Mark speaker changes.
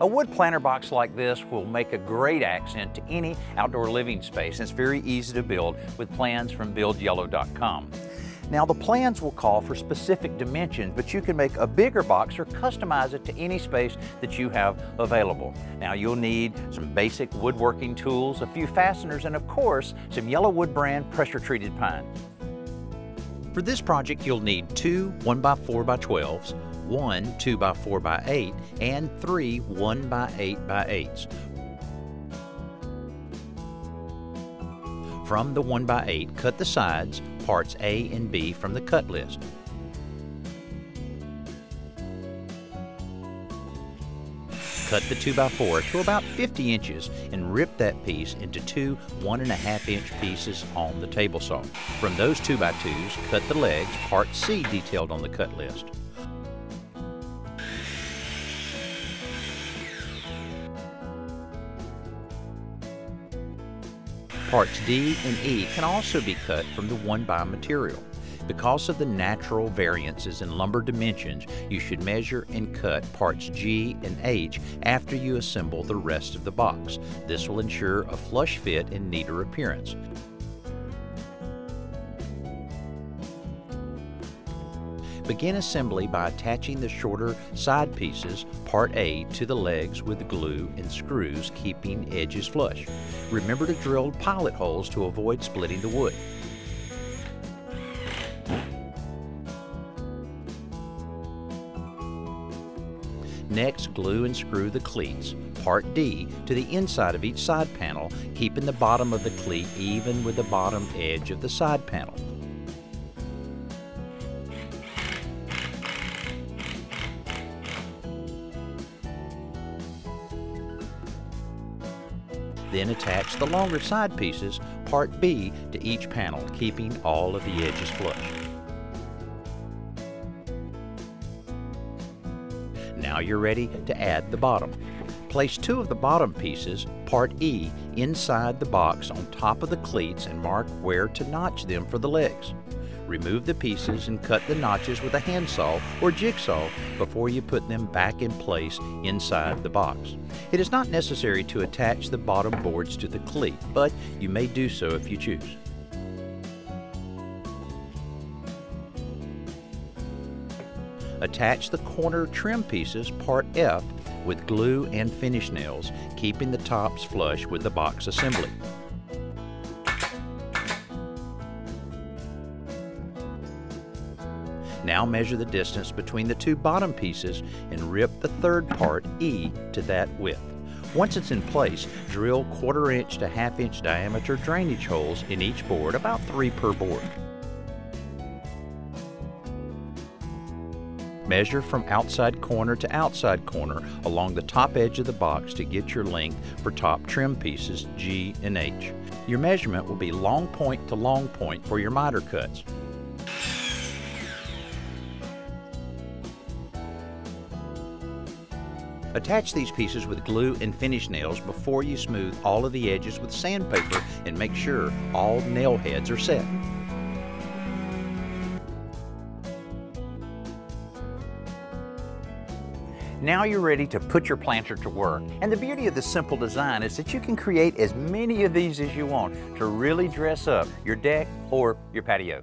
Speaker 1: A wood planter box like this will make a great accent to any outdoor living space, and it's very easy to build with plans from buildyellow.com. Now, the plans will call for specific dimensions, but you can make a bigger box or customize it to any space that you have available. Now, you'll need some basic woodworking tools, a few fasteners, and of course, some YellaWood brand pressure-treated pine. For this project, you'll need 2 1x4x12s, 1 2x4x8, and 3 1x8x8s. From the 1x8, cut the sides, parts A and B from the cut list. Cut the 2x4 to about 50 inches and rip that piece into 2 1.5-inch pieces on the table saw. From those 2x2s, cut the legs, part C detailed on the cut list. Parts D and E can also be cut from the 1x material. Because of the natural variances in lumber dimensions, you should measure and cut parts G and H after you assemble the rest of the box. This will ensure a flush fit and neater appearance. Begin assembly by attaching the shorter side pieces, part A, to the legs with glue and screws, keeping edges flush. Remember to drill pilot holes to avoid splitting the wood. Next, glue and screw the cleats, part D, to the inside of each side panel, keeping the bottom of the cleat even with the bottom edge of the side panel. Then attach the longer side pieces, part B, to each panel, keeping all of the edges flush. Now you're ready to add the bottom. Place 2 of the bottom pieces, part E, inside the box on top of the cleats and mark where to notch them for the legs. Remove the pieces and cut the notches with a handsaw or jigsaw before you put them back in place inside the box. It is not necessary to attach the bottom boards to the cleat, but you may do so if you choose. Attach the corner trim pieces, part F, with glue and finish nails, keeping the tops flush with the box assembly. Now measure the distance between the 2 bottom pieces and rip the third part, E, to that width. Once it's in place, drill 1/4 inch to 1/2 inch diameter drainage holes in each board, about 3 per board. Measure from outside corner to outside corner along the top edge of the box to get your length for top trim pieces G and H. Your measurement will be long point to long point for your miter cuts. Attach these pieces with glue and finish nails before you smooth all of the edges with sandpaper and make sure all nail heads are set. Now you're ready to put your planter to work. And the beauty of this simple design is that you can create as many of these as you want to really dress up your deck or your patio.